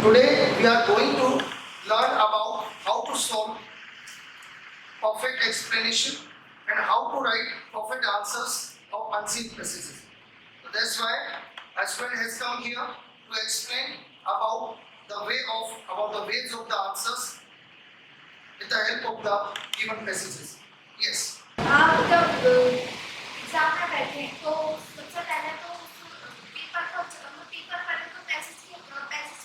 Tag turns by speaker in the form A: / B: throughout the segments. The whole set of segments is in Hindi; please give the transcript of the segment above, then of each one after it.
A: Today we are going to learn about how to solve perfect explanation and how to write perfect answers of unseen passages. So that's why a student has come here to explain about the ways of the answers with the help of the given passages. Yes.
B: आप जब एग्जाम में बैठे हैं तो सबसे पहले तो पेपर पढ़े तो पैसेज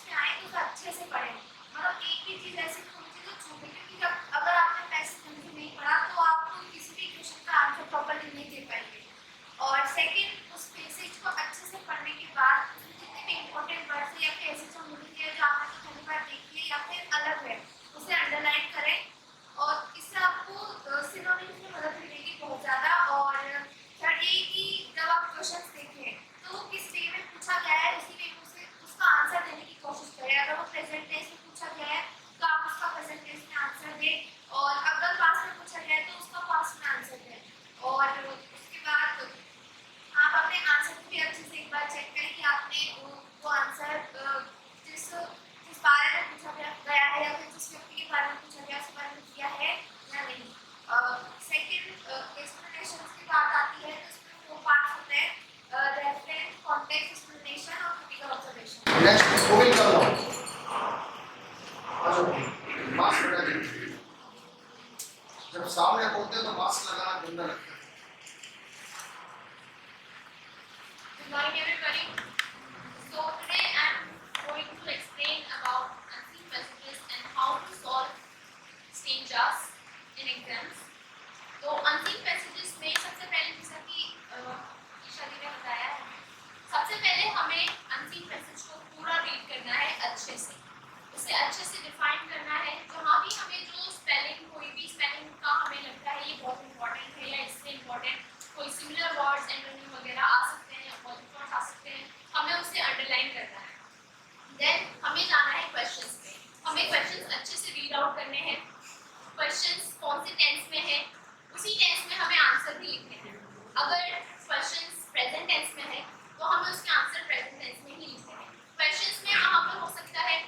B: में आए तो अच्छे से पढ़ें। मतलब एक भी चीज़ ऐसी थोड़ी सी तो छूटे, क्योंकि जब अगर आपने पैसेज ढंग से नहीं पढ़ा तो आप किसी भी क्वेश्चन का आंसर प्रॉपर्ली नहीं दे पाएंगे। और सेकंड, उस पैसेज को अच्छे से पढ़ने के बाद जितने भी इंपॉर्टेंट वर्ड्स या फिर ऐसे जो मिलते हैं जो आपने पहली बार देखी है या फिर अलग है उसे अंडरलाइन करें। और इससे आपको सिनोनिम्स में मदद मिलेगी बहुत ज़्यादा। और थर्ड ये कि जब आप क्वेश्चंस देखें तो वो किस वे में पूछा गया है उसी वे में उसे उसका आंसर देने की कोशिश करें। अगर वो प्रेजेंट टेंस में पूछा गया है तो आप उसका प्रेजेंट टेंस में आंसर दें, और अगर पास्ट में पूछा गया है तो उसका पास्ट में आंसर दें। और उसके बाद आप अपने आंसर को भी अच्छे से एक बार चेक करें कि आपने वो आंसर जिस बारे में पूछा गया है या फिर जिस व्यक्ति के बारे में पूछा गया उसके बारे में किया है या नहीं। सेकंड, एक्सप्लेनेशन की बात आती है तो इसमें 4 पार्ट्स होते हैं: रेफरेंस, कॉन्टेक्स्ट, एक्सप्लेनेशन और क्रिटिकल ऑब्जर्वेशन।
A: नेक्स्ट वो विल कम नाउ। अच्छा, मास्क लगा दीजिए। जब सामने बोलते हैं तो मास्क लगाना गंदा लगता है।
B: Good morning, everybody. So today I'm going to explain about unseen passages and how to solve stanzas in exams. तो unseen passages में सबसे पहले, जैसा कि ईशा जी ने बताया है, सबसे पहले हमें unseen passage को पूरा रीड करना है अच्छे से, उसे अच्छे से डिफाइन करना है। जहाँ भी हमें जो स्पेलिंग, कोई भी स्पेलिंग का हमें लगता है ये बहुत इंपॉर्टेंट है या इससे इंपॉर्टेंट कोई सिमिलर वर्ड्स एंटोनिम वगैरह आ सकते हैं या पॉलीफॉन्स आ सकते हैं, हमें उसे अंडरलाइन करना है। देन हमें जाना है क्वेश्चंस पे, हमें क्वेश्चंस अच्छे से रीड आउट करने हैं। क्वेश्चंस कौन से टेंस में है उसी टेंस में हमें आंसर भी लिखने हैं। अगर क्वेश्चंस प्रेजेंट टेंस में है तो हमें उसके आंसर प्रेजेंट टेंस में ही लिखने हैं। क्वेश्चंस में वहाँ पर हो सकता है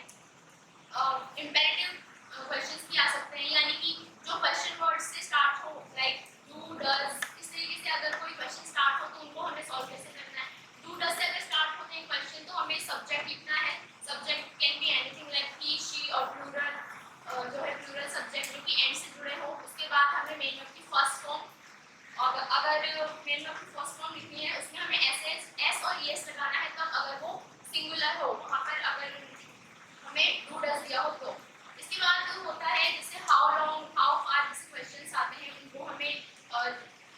B: इंपेरेटिव क्वेश्चंस भी आ सकते हैं, यानी कि जो क्वेश्चन वर्ड से स्टार्ट हो, लाइक डू, डज, इस तरीके से अगर कोई क्वेश्चन स्टार्ट हो तो उनको हमें सॉल्व कैसे करना है। डू, डज से अगर स्टार्ट होते हैं क्वेश्चन तो हमें सब्जेक्ट लिखना है। Subject can be anything like he, she, और प्लूरल जो है प्लूरल सब्जेक्ट जो कि एंड से जुड़े हो। उसके बाद हमें मेन वर्ब की फर्स्ट फॉर्म, और अगर मेन वर्ब की फर्स्ट फॉर्म लिखनी है उसमें हमें एस और ईएस लगाना है, तब अगर वो सिंगुलर हो वहाँ पर, अगर हमें डू, डज दिया हो तो। इसके बाद होता है जैसे हाउ लॉन्ग, हाउ फार, जैसे क्वेश्चंस आते हैं उनको हमें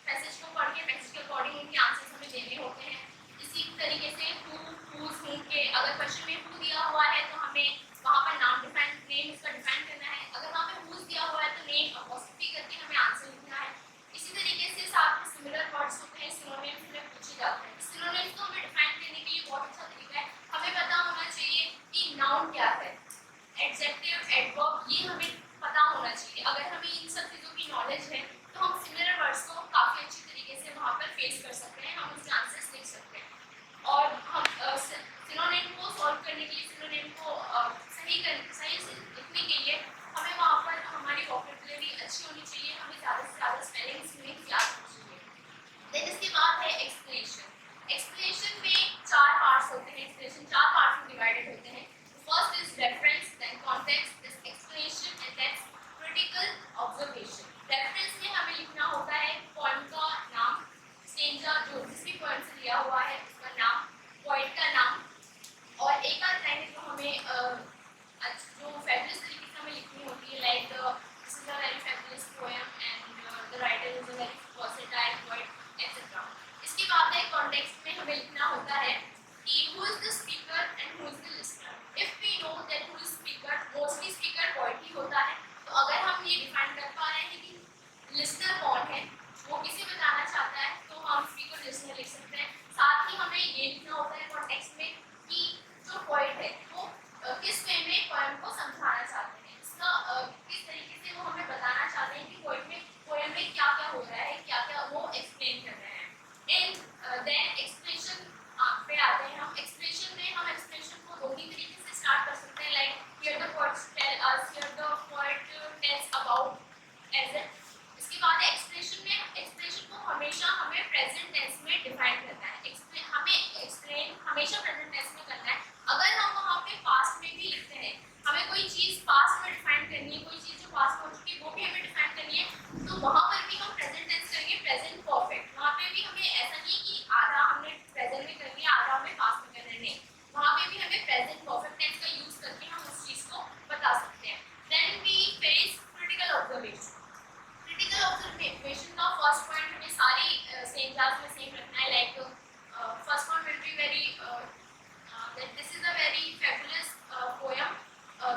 B: पैसेज को पढ़ के पैसेज के अकॉर्डिंग उनके आंसर्स हमें देने होते हैं। इसी तरीके से हु, हुज, हुम के, अगर क्वेश्चन में हु दिया हुआ है तो हमें वहाँ पर नेम इसका डिफाइन करना है। अगर वहाँ पे हुज दिया हुआ है तो नेम अपॉस्ट्रोफी करके हमें आंसर लिखना है। इसी तरीके से साथ में सिमिलर वर्ड्स होते हैं, सिनोनिम्स में पूछे जाते हैं। सिनोनिम्स को हमें डिफाइन करने के लिए बहुत अच्छा तरीका है, हमें पता होना चाहिए कि नाउन क्या है, एडजेक्टिव, एडवर्ब, ये हमें पता होना चाहिए। अगर हमें इन सब चीज़ों की नॉलेज है तो हम सिमिलर वर्ड्स को काफ़ी अच्छी तरीके से वहाँ पर फेस कर सकते हैं, हम उसके आंसर्स लिख सकते हैं। और हम सिनोनिम को सॉल्व करने के लिए, सिनोनिम को सही से लिखने के लिए हमें वहाँ पर हमारी वोकैबुलरी अच्छी होनी चाहिए, हमें ज़्यादा से ज़्यादा स्पेलिंग्स में याद होनी चाहिए। देन इसके बाद है एक्सप्लेनेशन। एक्सप्लेनेशन में 4 पार्ट्स होते हैं, एक्सप्लेनेशन 4 पार्ट्स में डिवाइडेड होते हैं। First is reference, then context, this explanation and then critical observation. Reference में हमें लिखना होता है पॉइंट का नाम, स्टेंजा जो जिस भी पॉइंट से लिया हुआ है उसका नाम, पॉइंट का नाम, और एक आध लाइन जो हमें जो फैबुलस तरीके से हमें लिखनी होती है, like this is a very fabulous poem,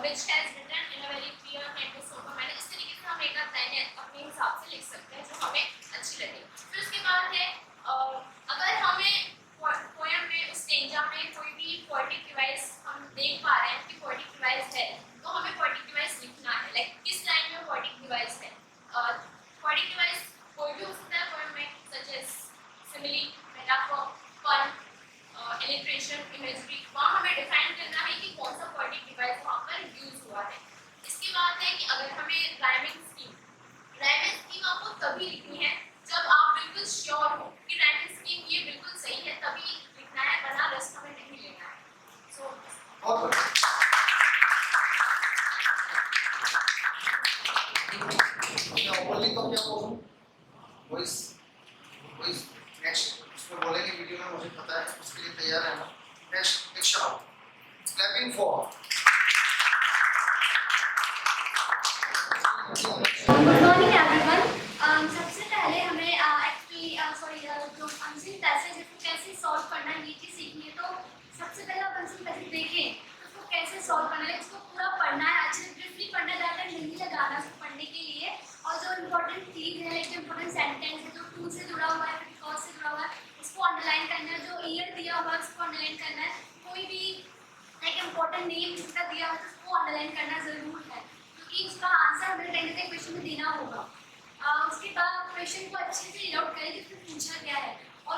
B: which has written in a very clear and sober manner. इस तरीके से हम एक लाइन अपने हिसाब से लिख सकते हैं जो हमें अच्छी लगे. फिर उसके बाद है अगर हमें पोएम में उस स्टेंजा में कोई भी पोएटिक डिवाइस हम देख पा रहे हैं कि पोएटिक डिवाइस है तो हमें पोएटिक डिवाइस लिखना है. लाइक किस लाइन में पोएटिक डिवाइस है. पोएटिक डिवाइस कोई भी हो सकता है पोएम में, सच एज सिमिली, मेटाफर, पन, इलिट्रेशन, इमेजरी. वहाँ हमें डिफाइन करना है कि कौन सा पोएटिक डिवाइस वहाँ पर यूज हुआ है. इसके बाद है कि अगर हमें राइमिंग स्कीम आपको तभी लिखनी है जब आप बिल्कुल श्योर हो कि राइमिंग स्कीम ये बिल्कुल सही है, तभी लिखना है, वरना रेस्ट हमें नहीं लेना है. सो
A: बहुत बढ़िया. ओनली तो क्या बोलूं, वॉइस नेक्स्ट उसमें बोलेंगे वीडियो में, मुझे पता है, उसके लिए तैयार है ना. Next Diksha, clapping for.
C: Good morning everyone. सबसे पहले हमें एक्चुअली जो अनसीन पैसेज है उसको कैसे सॉल्व करना है ये चीज़ सीखनी है. तो सबसे पहले आप अनसीन पैसेज देखें तो उसको कैसे सॉल्व करना है, उसको पूरा पढ़ना है, अच्छे से ब्रीफली पढ़ना है, ज़्यादा नहीं लगाना उसको पढ़ने के लिए. और जो इम्पोर्टेंट चीज़ है, जो इम्पोर्टेंट सेंटेंस है, जो टू से जुड़ा हुआ है, बिकॉज से जुड़ा हुआ है, उसको अंडरलाइन करना है. जो ईयर दिया हुआ है उसको अंडरलाइन करना है. कोई भी एक इम्पोर्टेंट नेम जिसका दिया हुआ है तो उसको अंडरलाइन करना ज़रूर है, क्योंकि उसका आंसर हमें कहीं ना कहीं क्वेश्चन में देना होगा. उसके बाद क्वेश्चन को अच्छे से रीड आउट करें कि उसमें पूछा गया है, और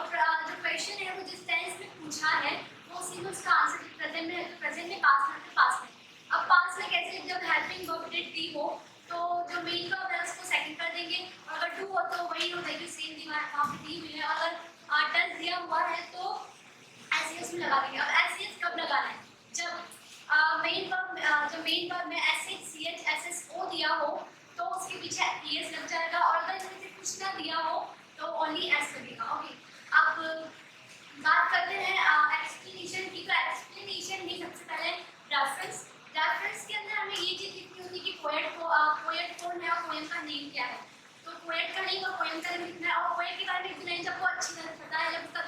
C: जो क्वेश्चन है वो जिस टेंस में पूछा है वो उसी में उसका आंसर प्रेजेंट में है तो प्रेजेंट में, पास्ट में तो पास्ट में. अब पास्ट में कैसे, जब हेल्पिंग वर्ब डिड दी हो तो जो मेन वर्ब है उसको सेकंड कर देंगे, और अगर डू हो तो वही हो जाएगी, सेम दी वहाँ पे दी हुई है. अगर डज दिया हुआ है तो एस में लगा देंगे. अब एस कब लगाना है, जब मेन वर्ब में SHCH SSO दिया हो तो उसके पीछे ES लग जाएगा, और अगर इसमें से कुछ ना दिया हो तो ओनली S लगेगा. ओके, अब बात करते हैं एक्सप्लेनेशन की. तो एक्सप्लेनेशन में सबसे पहले रेफरेंस के अंदर हमें ये चीज़ लिखनी होती है कि पोएट कौन है और पोएम का नेम क्या है. तो पोएट का नेम और पोएम का नेम लिखना है, और पोएट के बारे में लिखना है जब वो अच्छी तरह पता है, जब उसका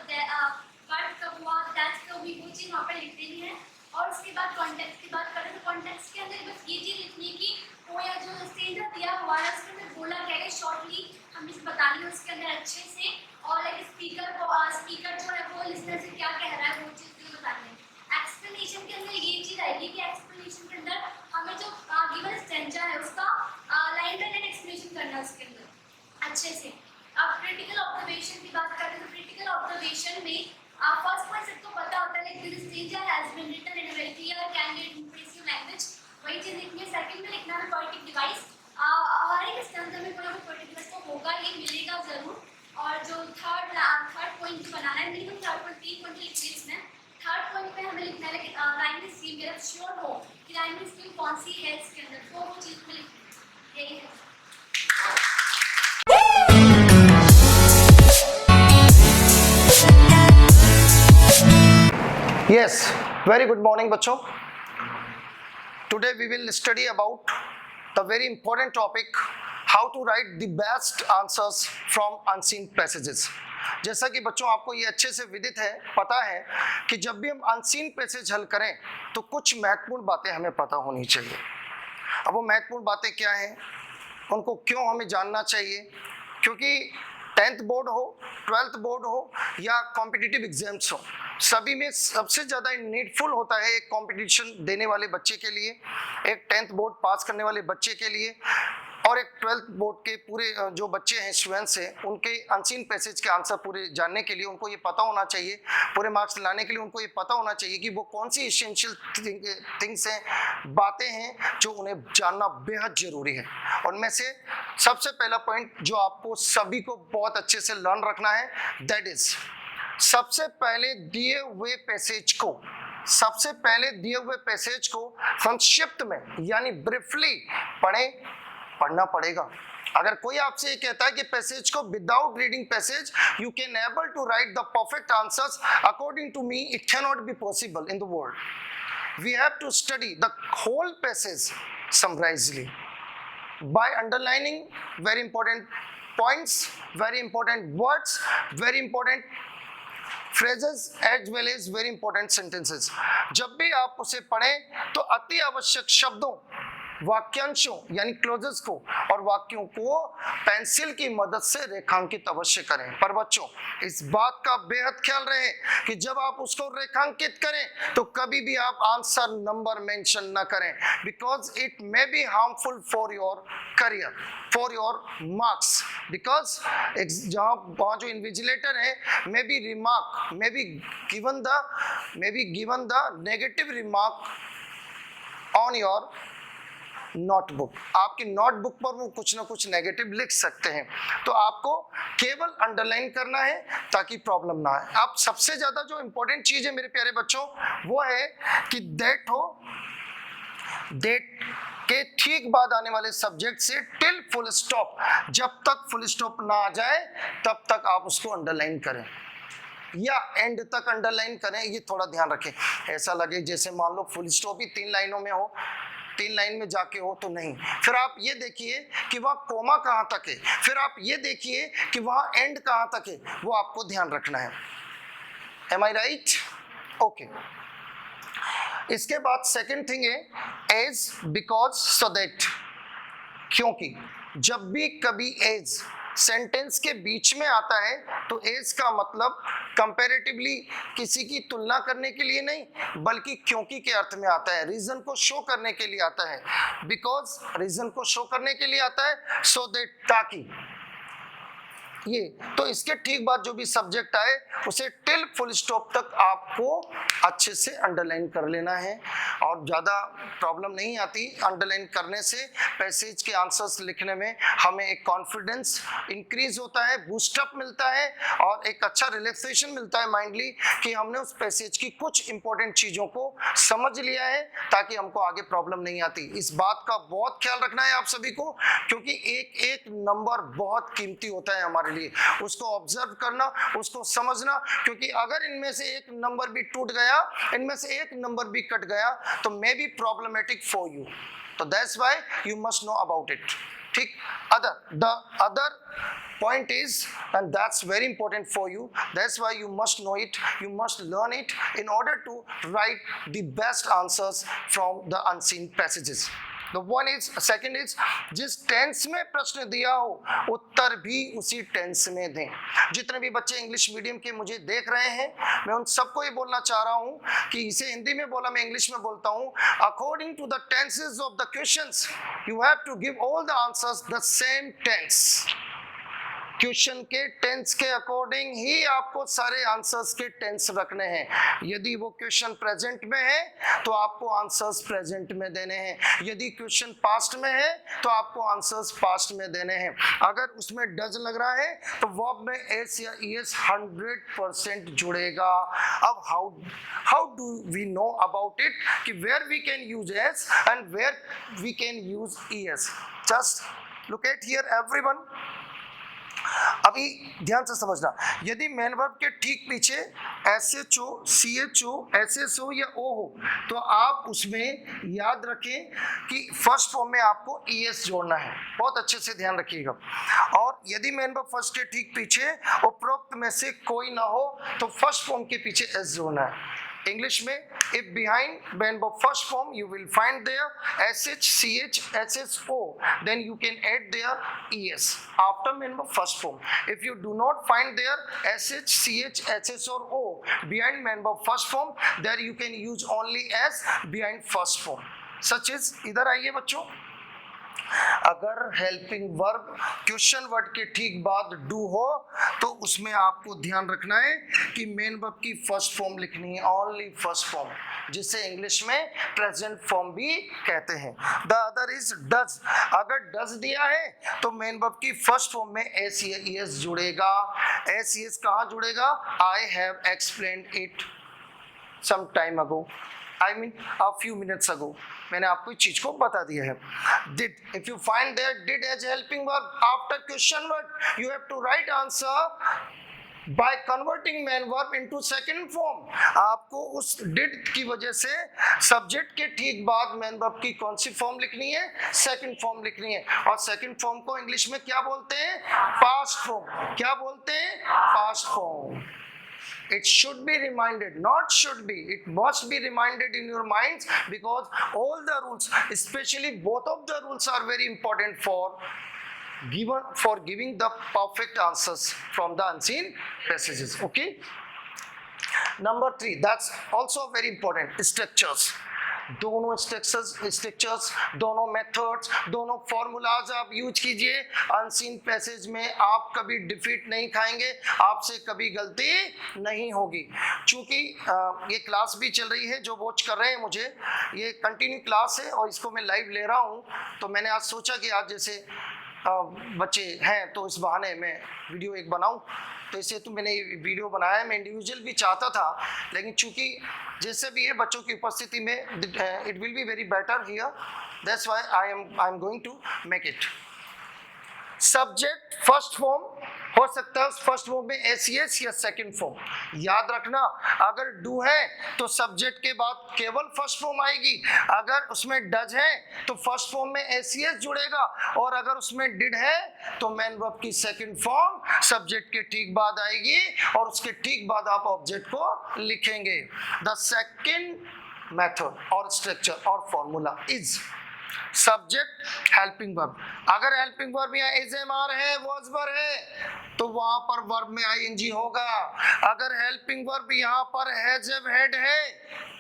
C: बर्थ कब हुआ, डेथ कब हुई, वो चीज़ वहाँ पर लिख देनी है. और उसके बाद कॉन्टेक्स्ट की बात करें तो कॉन्टेक्स्ट के अंदर बस ये चीज़ लिखनी है कि पोया जो स्टेंजा दिया हुआ है उसके अंदर बोला क्या है, शॉर्टली हमें इसे बतानी है उसके अंदर अच्छे से. और एक स्पीकर जो है वो लिसनर से क्या कह रहा है वो चीज़ भी बतानी है. एक्सप्लेनेशन के अंदर ये चीज़ आएगी कि एक्सप्लेनेशन के अंदर हमें जो गिवन स्टेंजा है उसका लाइन बाय लाइन एक्सप्लेनेशन करना है उसके अंदर अच्छे से. अब क्रिटिकल ऑब्जर्वेशन की बात करें तो क्रिटिकल ऑब्जर्वेशन में फर्स्ट पॉइंट सबको पता होता है कि this stanza has been written in a very clear candid impressive language, वही चीज़ लिखनी है. सेकंड में लिखना है पोएटिक डिवाइस. हर एक स्टेंजा में कोई ना कोई पोएटिक डिवाइस तो होगा, ये मिलेगा ज़रूर. और जो थर्ड पॉइंट बनाना है, मिनिमम 3 पॉइंट लिखने इसमें. थर्ड पॉइंट में हमें लिखना है राइमिंग स्कीम, मेरा श्योर हो कि राइमिंग स्कीम कौन सी है इसके अंदर, तो वो चीज़ में लिखनी है. यही है.
A: Yes, very good morning बच्चों. Today we will study about the very important topic, how to write the best answers from unseen passages. जैसा कि बच्चों आपको ये अच्छे से विदित है, पता है कि जब भी हम अनसीन पैसेज हल करें तो कुछ महत्वपूर्ण बातें हमें पता होनी चाहिए. अब वो महत्वपूर्ण बातें क्या हैं, उनको क्यों हमें जानना चाहिए, क्योंकि 10th बोर्ड हो, 12th बोर्ड हो या कॉम्पिटिटिव एग्जाम्स हो, सभी में सबसे ज़्यादा नीडफुल होता है एक कंपटीशन देने वाले बच्चे के लिए, एक 10th बोर्ड पास करने वाले बच्चे के लिए, और एक 12th बोर्ड के पूरे जो बच्चे हैं, स्टूडेंट्स हैं, उनके अनसीन पैसेज के आंसर पूरे जानने के लिए उनको ये पता होना चाहिए, पूरे मार्क्स लाने के लिए उनको ये पता होना चाहिए कि वो कौन सी एसेंशियल थिंग्स हैं, बातें हैं जो उन्हें जानना बेहद ज़रूरी है. और में से सबसे पहला पॉइंट जो आपको सभी को बहुत अच्छे से लर्न रखना है, दैट इज सबसे पहले दिए हुए पैसेज को संक्षिप्त में यानी ब्रीफली पढ़ना पड़ेगा. अगर कोई आपसे ये कहता है कि पैसेज को without reading passage you can able to write the perfect answers, according to me it can not be possible in the world. We have to study the whole passage summarisely by underlining very important points, very important words, very important phrases as well as very important sentences. जब भी आप उसे पढ़ें तो अति आवश्यक शब्दों, वाक्यांशों यानी क्लोजेस को और वाक्यों को पेंसिल की मदद से रेखांकित अवश्य करें। पर बच्चों इस बात का बेहद ख्याल रहे कि जब आप उसको रेखांकित करें तो कभी भी आप आंसर नंबर मेंशन ना करें, because it may be harmful for your career, for your marks. Because वहाँ जो इन्विजिलेटर है may be remark, may be given the negative remark on your notebook. आपकी नोटबुक पर वो कुछ ना कुछ नेगेटिव लिख सकते हैं, तो आपको केवल अंडरलाइन करना है ताकि प्रॉब्लम ना आए। अब सबसे ज्यादा जो इंपॉर्टेंट चीज है मेरे प्यारे बच्चों वो है कि दैट के ठीक बाद आने वाले सब्जेक्ट से टिल फुल स्टॉप, जब तक फुल स्टॉप ना आ जाए तब तक आप उसको अंडरलाइन करें या एंड तक अंडरलाइन करें। ये थोड़ा ध्यान रखें, ऐसा लगे जैसे मान लो फुल स्टॉप ही 3 लाइनों में हो, 3 लाइन में जाके हो तो नहीं। फिर आप ये देखिए कि वहाँ कोमा कहाँ तक है, फिर आप ये देखिए कि वहाँ एंड कहाँ तक है, वो आपको ध्यान रखना है। एम आई राइट? ओके। इसके बाद सेकंड थिंग है एज, बिकॉज, सो दैट। क्योंकि जब भी कभी एज सेंटेंस के बीच में आता है तो एज का मतलब कंपैरेटिवली किसी की तुलना करने के लिए नहीं, बल्कि क्योंकि के अर्थ में आता है, रीजन को शो करने के लिए आता है। बिकॉज रीजन को शो करने के लिए आता है, सो दैट ताकि। ये तो इसके ठीक बाद जो भी सब्जेक्ट आए उसे टिल फुल स्टॉप तक आपको अच्छे से अंडरलाइन कर लेना है, और ज़्यादा प्रॉब्लम नहीं आती अंडरलाइन करने से। पैसेज के आंसर्स लिखने में हमें एक कॉन्फिडेंस इंक्रीज होता है, बूस्टअप मिलता है और एक अच्छा रिलैक्सेशन मिलता है माइंडली कि हमने उस पैसेज की कुछ इंपॉर्टेंट चीज़ों को समझ लिया है ताकि हमको आगे प्रॉब्लम नहीं आती। इस बात का बहुत ख्याल रखना है आप सभी को, क्योंकि एक एक नंबर बहुत कीमती होता है हमारे लिए। उसको ऑब्जर्व करना, उसको समझना, क्योंकि अगर इनमें से एक नंबर भी टूट गया, इनमें से एक नंबर भी कट गया तो may be problematic for you. तो that's why you must know about it. ठीक, the other point is, and that's very important for you, that's why you must know it, you must learn it in order to write the best answers from the unseen passages. The one is, second is, जिस टेंस में प्रश्न दिया हो उत्तर भी उसी टेंस में दें। जितने भी बच्चे इंग्लिश मीडियम के मुझे देख रहे हैं, मैं उन सबको ये बोलना चाह रहा हूँ कि इसे हिंदी में बोला, मैं इंग्लिश में बोलता हूँ। According to the tenses of the questions you have to give all the answers the same tense. Question के टेंस के अकॉर्डिंग ही आपको सारे आंसर्स के टेंस रखने हैं। यदि वो क्वेश्चन प्रेजेंट में है तो आपको आंसर्स प्रेजेंट में देने हैं, यदि क्वेश्चन पास्ट में है तो आपको आंसर्स पास्ट में देने हैं। अगर उसमें डज लग रहा है तो वर्ब में एस या ईएस 100% जुड़ेगा। अब how do we know about it कि where we can use S and where we can use ES? Just look at here everyone. अभी ध्यान से समझना, यदि मेन वर्ब के ठीक पीछे SHO, CHO, SSO या O हो तो आप उसमें याद रखें कि फर्स्ट फॉर्म में आपको ES जोड़ना है। बहुत अच्छे से ध्यान रखिएगा। और यदि मेन वर्ब फर्स्ट के ठीक पीछे उपरोक्त में से कोई ना हो तो फर्स्ट फॉर्म के पीछे S जोड़ना है। English में if behind main verb first form you will find there SH, CH, SSO, then you can add there ES after main verb first form. If you do not find there SH, CH, SS or O behind main verb first form, there you can use only S behind first form. Such as, इधर आइए बच्चों, अगर हेल्पिंग वर्ब क्वेश्चन वर्ड के ठीक बाद डू हो तो उसमें आपको ध्यान रखना है कि मेन वर्ब की फर्स्ट फॉर्म लिखनी है, ओनली फर्स्ट फॉर्म, जिसे इंग्लिश में प्रेजेंट फॉर्म भी कहते हैं। The other is does. अगर डज दिया है तो मेन वर्ब की फर्स्ट फॉर्म में एस या ईएस जुड़ेगा। एस ईएस कहाँ जुड़ेगा? I have explained it some time ago, I mean a few minutes ago, मैंने आपको इस चीज को बता दिया है। Did, if you find that did as helping verb after question word, you have to write answer by converting main verb into second form. आपको उस did की वजह से सब्जेक्ट के ठीक बाद main verb की कौन सी फॉर्म लिखनी है? सेकंड फॉर्म लिखनी है। और सेकंड फॉर्म को इंग्लिश में क्या बोलते हैं? Past form. क्या बोलते हैं? Past form. It should be reminded, not should be, it must be reminded in your minds, because all the rules, especially both of the rules, are very important for giving the perfect answers from the unseen passages. Okay. Number 3, that's also very important, structures. दोनों स्ट्रक्चर्स, दोनों मेथड्स, दोनों फॉर्मूलाज आप यूज कीजिए। अनसीन पैसेज में आप कभी डिफीट नहीं खाएंगे, आपसे कभी गलती नहीं होगी। चूंकि ये क्लास भी चल रही है, जो वॉच कर रहे हैं मुझे, ये कंटिन्यू क्लास है और इसको मैं लाइव ले रहा हूँ, तो मैंने आज सोचा कि आज जैसे बच्चे हैं तो इस बहाने मैं वीडियो एक बनाऊं, तो इससे तो मैंने वीडियो बनाया। मैं इंडिविजुअल भी चाहता था, लेकिन चूंकि जैसे भी है बच्चों की उपस्थिति में it will be very better here, that's why I am going to make it. Subject first form हो सकता है, फर्स्ट फॉर्म में एसीएस या सेकंड फॉर्म। याद रखना, अगर डू है तो सब्जेक्ट के बाद केवल फर्स्ट फॉर्म आएगी, अगर उसमें डज है तो फर्स्ट फॉर्म में एसीएस जुड़ेगा, और अगर उसमें डिड है तो मेन वर्ब की सेकंड फॉर्म सब्जेक्ट के ठीक बाद आएगी, और उसके ठीक बाद आप ऑब्जेक्ट को लिखेंगे। द सेकंड मेथड और स्ट्रक्चर और formula is subject helping verb. अगर हेल्पिंग वर्ब यहाँ इज एम आर है, वॉज वर है, तो वहां पर वर्ब में आईएनजी होगा। अगर हेल्पिंग वर्ब यहाँ पर हैज हैव हैड है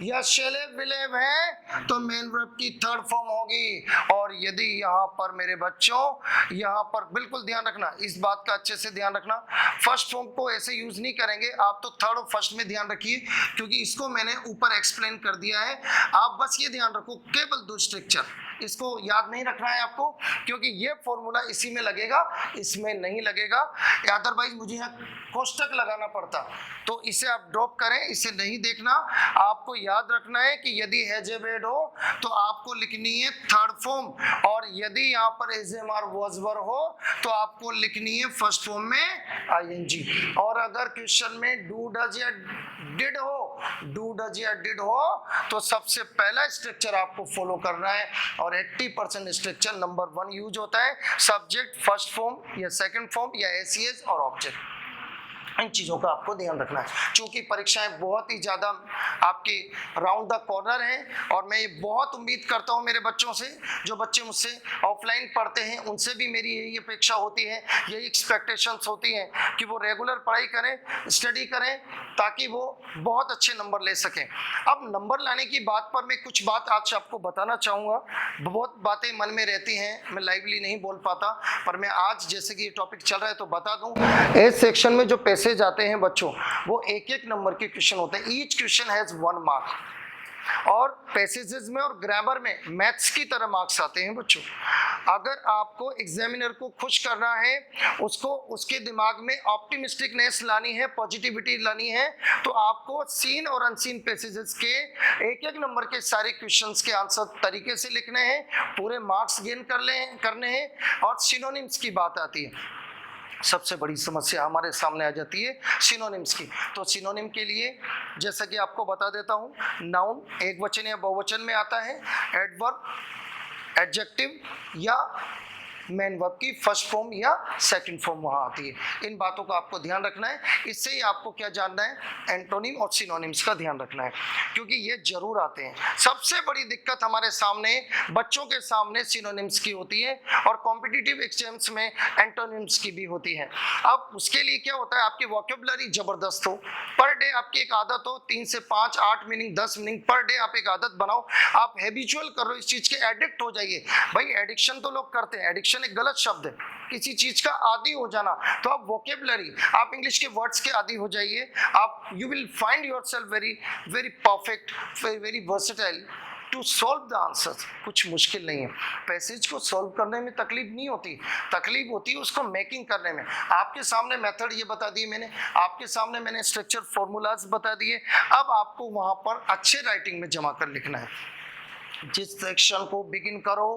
A: या शैल हैव विल हैव है, तो मेन वर्ब की थर्ड फॉर्म होगी। और यदि यहाँ पर मेरे बच्चों, यहाँ पर बिल्कुल ध्यान रखना, इस बात का अच्छे से ध्यान रखना, फर्स्ट फॉर्म को ऐसे यूज नहीं करेंगे आप, तो थर्ड और फर्स्ट में ध्यान रखिए, क्योंकि इसको मैंने ऊपर एक्सप्लेन कर दिया है। आप बस ये ध्यान रखो, केवल 2 स्ट्रक्चर, इसको याद नहीं रखना है आपको, क्योंकि ये फॉर्मूला इसी में लगेगा, इसमें नहीं लगेगा। अदरवाइज मुझे यहाँ कोष्टक लगाना पड़ता, तो इसे आप ड्रॉप करें, इसे नहीं देखना। आपको याद रखना है कि यदि हैज हैव हैड हो तो आपको लिखनी है थर्ड फॉर्म, और यदि यहाँ पर is am are was were हो तो आपको लिखनी है फर्स्ट फॉर्म में आईएनजी। और अगर क्वेश्चन में डू डज या डिड हो, डू डज या डिड हो, तो सबसे पहला स्ट्रक्चर आपको फॉलो करना है, और 80% स्ट्रक्चर नंबर 1 यूज होता है, सब्जेक्ट फर्स्ट फॉर्म या सेकंड फॉर्म या एसीएस और ऑब्जेक्ट। इन चीज़ों का आपको ध्यान रखना है, क्योंकि परीक्षाएं बहुत ही ज़्यादा आपके राउंड द कॉर्नर हैं, और मैं ये बहुत उम्मीद करता हूँ मेरे बच्चों से, जो बच्चे मुझसे ऑफलाइन पढ़ते हैं उनसे भी मेरी यही अपेक्षा होती है, यही एक्सपेक्टेशंस होती हैं कि वो रेगुलर पढ़ाई करें, स्टडी करें, ताकि वो बहुत अच्छे नंबर ले सकें। अब नंबर लाने की बात पर मैं कुछ बात आज आपको बताना चाहूँगा। बहुत बातें मन में रहती हैं, मैं लाइवली नहीं बोल पाता, पर मैं आज जैसे कि ये टॉपिक चल रहा है तो बता दूँ। इस सेक्शन में जो पैसेज आते हैं बच्चों, वो एक नंबर के क्वेश्चन होते हैं, ईच क्वेश्चन हैज 1 मार्क, और पैसेजेस में और ग्रामर में मैथ्स की तरह मार्क्स आते हैं बच्चों। अगर आपको एग्जामिनर को खुश करना है, उसको उसके दिमाग में ऑप्टिमिस्टिकनेस लानी है, पॉजिटिविटी लानी है, तो आपको सीन और अनसीन पैसेजेस के एक नंबर के सारे क्वेश्चंस के आंसर तरीके से लिखने हैं, पूरे मार्क्स गेन करने हैं। और सिनोनिम्स की बात आती है, सबसे बड़ी समस्या हमारे सामने आ जाती है सिनोनिम्स की। तो सिनोनिम के लिए जैसा कि आपको बता देता हूँ, नाउन एकवचन या बहुवचन में आता है, एडवर्ब, एडजेक्टिव या मेन वर्ब की फर्स्ट फॉर्म या सेकंड फॉर्म वहाँ आती है। इन बातों का आपको ध्यान रखना है, इससे ही आपको क्या जानना है, एंटोनिम और सिनोनिम्स का ध्यान रखना है, क्योंकि ये जरूर आते हैं। सबसे बड़ी दिक्कत हमारे सामने, बच्चों के सामने सिनोनिम्स की होती है, और कॉम्पिटिटिव एग्जाम्स में एंटोनिम्स की भी होती है। अब उसके लिए क्या होता है, आपकी वोकैबुलरी जबरदस्त हो, पर डे आपकी एक आदत हो, 3 से 5 8 मीनिंग 10 मीनिंग पर डे आप एक आदत बनाओ, आप हैबिचुअल करो, इस चीज के एडिक्ट हो जाइए। भाई एडिक्शन तो लोग करते हैं, एडिक्शन एक गलत शब्द है, किसी चीज का आदी हो जाना। तो आप वोकैबुलरी, आप इंग्लिश के वर्ड्स के आदी हो जाइए, आप you will find yourself very very perfect, very versatile to solve the answers. कुछ मुश्किल नहीं है, पैसेज को सॉल्व करने में तकलीफ नहीं होती, तकलीफ होती है उसको मेकिंग करने में। आपके सामने मेथड ये बता दिए मैंने, आपके सामने मैंने स्ट्रक्चर फॉर्मूलाज बता दिए, अब आपको वहां पर अच्छे राइटिंग में जमा कर लिखना है। जिस सेक्शन को बिगिन करो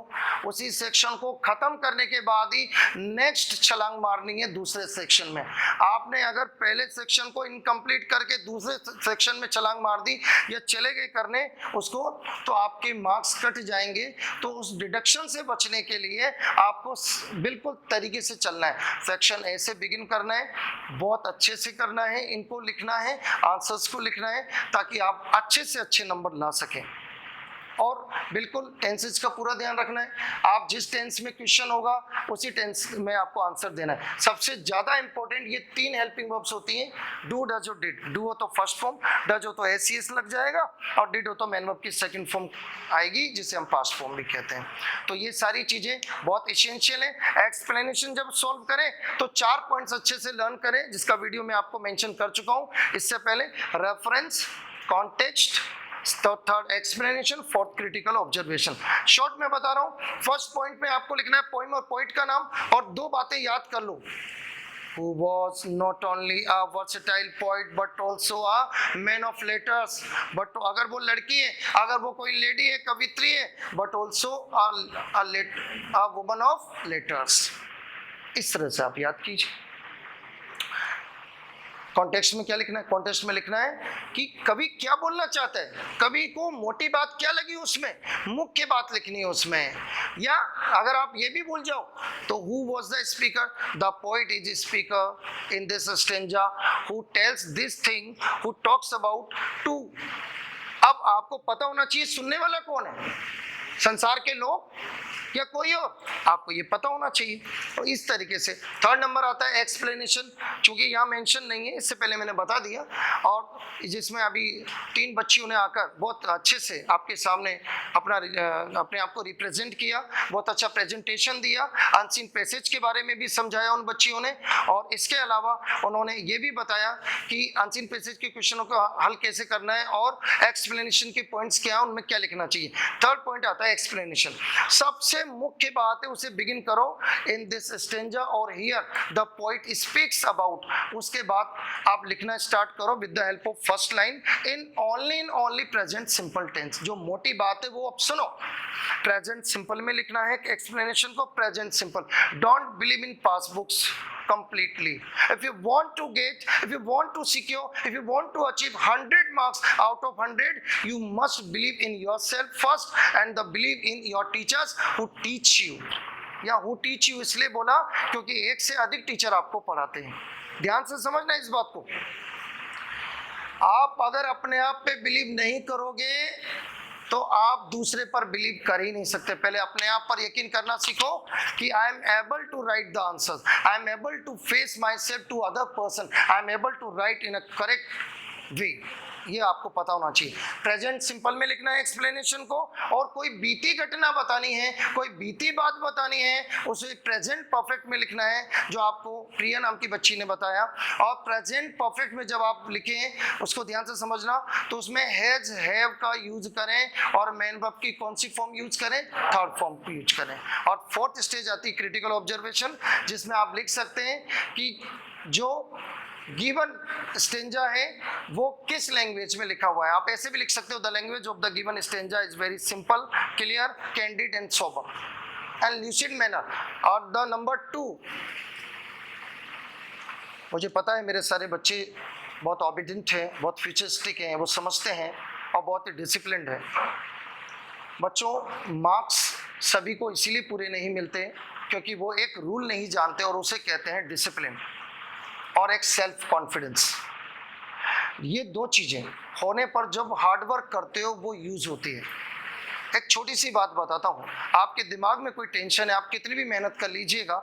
A: उसी सेक्शन को खत्म करने के बाद ही नेक्स्ट छलांग मारनी है दूसरे सेक्शन में। आपने अगर पहले सेक्शन को इनकम्प्लीट करके दूसरे सेक्शन में छलांग मार दी या चले गए करने उसको, तो आपके मार्क्स कट जाएंगे। तो उस डिडक्शन से बचने के लिए आपको बिल्कुल तरीके से चलना है। सेक्शन ए से बिगिन करना है, बहुत अच्छे से करना है, इनको लिखना है, आंसर्स को लिखना है, ताकि आप अच्छे से अच्छे नंबर ला सकें। और बिल्कुल टेंसेस का पूरा ध्यान रखना है। आप जिस टेंस में क्वेश्चन होगा उसी टेंस में आपको आंसर देना है। सबसे ज्यादा इंपॉर्टेंट ये 3 हेल्पिंग वर्ब्स होती हैं, डू, डज और डिड। डू हो तो फर्स्ट फॉर्म, डज हो तो एस लग जाएगा, और डिड हो तो मैन वर्ब की सेकंड फॉर्म आएगी, जिसे हम पास्ट फॉर्म भी कहते हैं। तो ये सारी चीजें बहुत एसेंशियल है। एक्सप्लेनेशन जब सॉल्व करें तो 4 पॉइंट्स अच्छे से लर्न करें, जिसका वीडियो मैं आपको मेंशन कर चुका हूं इससे पहले। Reference, context, third explanation, fourth critical observation. Short में बता रहा हूं। फर्स्ट पॉइंट पे आपको लिखना है पोइम और पोइट का नाम, और 2 बातें याद कर लो। Who was not only a versatile poet but also a man of letters। but अगर वो लड़की है, अगर वो कोई लेडी है, कवित्री है, but also a woman of letters। इस तरह से आप याद कीजिए। कॉन्टेक्स्ट में क्या लिखना है? कॉन्टेक्स्ट में लिखना है कि कवि क्या बोलना चाहता है, कवि को मोटी बात क्या लगी उसमें, मुख्य बात लिखनी है उसमें। या अगर आप ये भी भूल जाओ तो who was the speaker, the poet is speaker in this stanza who tells this thing who talks about to. अब आपको पता होना चाहिए सुनने वाला कौन है, संसार के लोग या कोई और, आपको ये पता होना चाहिए। और इस तरीके से थर्ड नंबर आता है एक्सप्लेनेशन। चूंकि यहाँ मेंशन नहीं है, इससे पहले मैंने बता दिया, और जिसमें अभी 3 बच्चियों ने आकर बहुत अच्छे से आपके सामने अपने आप को रिप्रेजेंट किया, बहुत अच्छा प्रेजेंटेशन दिया, अनसीन पैसेज के बारे में भी समझाया उन बच्चियों ने, और इसके अलावा उन्होंने ये भी बताया कि अनसीन पैसेज के क्वेश्चनों को हल कैसे करना है और एक्सप्लेनेशन के पॉइंट्स क्या है, उनमें क्या लिखना चाहिए। थर्ड पॉइंट आता है एक्सप्लेनेशन। सबसे मुख्य बात है उसे बिगिन करो इन दिस स्टेंजा और here the poet speaks about. उसके बाद आप लिखना स्टार्ट करो with the help of first line in only present simple tense. जो मोटी बात है वो अब सुनो, प्रेजेंट सिंपल में लिखना है एक्सप्लेनेशन को, present simple. Don't believe in pass books completely। if you want to secure, if you want to achieve 100 marks out of 100, you must believe in yourself first and believe in your teachers who teach you। या who teach you इसलिए बोला क्योंकि एक से अधिक टीचर आपको पढ़ाते हैं। ध्यान से समझना इस बात को। आप अगर अपने आप पे बिलीव नहीं करोगे तो आप दूसरे पर बिलीव कर ही नहीं सकते। पहले अपने आप पर यकीन करना सीखो कि I am able to write the answers, I am able to face myself to other person, I am able to write in a correct way. ये आपको पता होना चाहिए। प्रेजेंट सिंपल में लिखना है एक्सप्लेनेशन को, और कोई बीती घटना बतानी है, कोई बीती बात बतानी है, उसे प्रेजेंट परफेक्ट में लिखना है, जो आपको प्रिया नाम की बच्ची ने बताया। और प्रेजेंट परफेक्ट में जब आप लिखें उसको ध्यान से समझना, तो उसमें हैज हैव का यूज करें, और मैन वर्ब की कौन सी फॉर्म यूज करें, थर्ड फॉर्म यूज करें। और फोर्थ स्टेज आती है क्रिटिकल ऑब्जर्वेशन, जिसमें आप लिख सकते हैं कि जो गिवन स्टेंजा है वो किस लैंग्वेज में लिखा हुआ है। आप ऐसे भी लिख सकते हो, the language of the given stanza is very simple, clear, candid and sober and lucid manner. और द नंबर 2, मुझे पता है मेरे सारे बच्चे बहुत ऑबिडेंट हैं, बहुत फ्यूचरिस्टिक हैं, वो समझते हैं और बहुत ही डिसिप्लिन्ड है। बच्चों, मार्क्स सभी को इसीलिए पूरे नहीं मिलते क्योंकि वो एक रूल नहीं जानते, और उसे कहते हैं डिसिप्लिन और एक सेल्फ कॉन्फिडेंस। ये 2 चीजें होने पर जब हार्डवर्क करते हो वो यूज होती है। एक छोटी सी बात बताता हूँ, आपके दिमाग में कोई टेंशन है, आप कितनी भी मेहनत कर लीजिएगा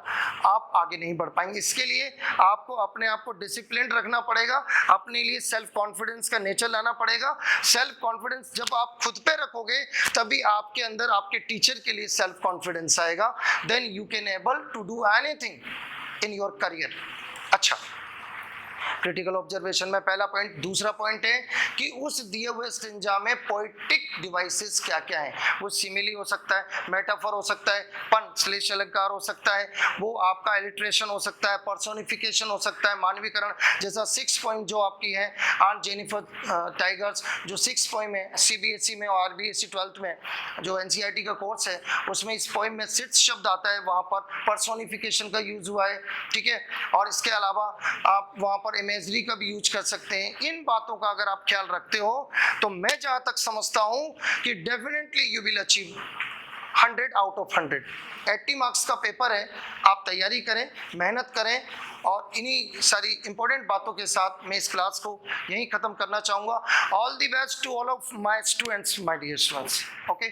A: आप आगे नहीं बढ़ पाएंगे। इसके लिए आपको अपने आप को डिसिप्लिन रखना पड़ेगा, अपने लिए सेल्फ कॉन्फिडेंस का नेचर लाना पड़ेगा। सेल्फ कॉन्फिडेंस जब आप खुद पे रखोगे तभी आपके अंदर आपके टीचर के लिए सेल्फ कॉन्फिडेंस आएगा। Then you can able to do anything in your career. अच्छा, क्रिटिकल ऑब्जर्वेशन में पहला पॉइंट। दूसरा पॉइंट है कि उस दिए हुए स्टिंजा में पोएटिक डिवाइसेस क्या क्या हैं। वो सिमिली हो सकता है, मेटाफर हो सकता है, पन श्लेष अलंकार हो सकता है, वो आपका इलिट्रेशन हो सकता है, पर्सोनिफिकेशन हो सकता है, मानवीकरण। जैसा 6 पॉइंट जो आपकी है आन जेनिफर टाइगर्स, जो 6 पॉइंट में CBSE में और RBSE 12th में जो NCERT का कोर्स है उसमें इस पोइम में सिट्स शब्द आता है, वहाँ पर पर्सोनिफिकेशन का यूज हुआ है, ठीक है। और इसके अलावा आप वहाँ पर इमेजरी का भी यूज कर सकते हैं। इन बातों का अगर आप ख्याल रखते हो तो मैं जहाँ तक समझता हूँ कि definitely you will achieve 100 out of 100। 80 marks का पेपर है, आप तैयारी करें, मेहनत करें, और इन्हीं सारी इंपॉर्टेंट बातों के साथ मैं इस क्लास को यहीं ख़त्म करना चाहूँगा। All the best to all of my students, my dear students, okay.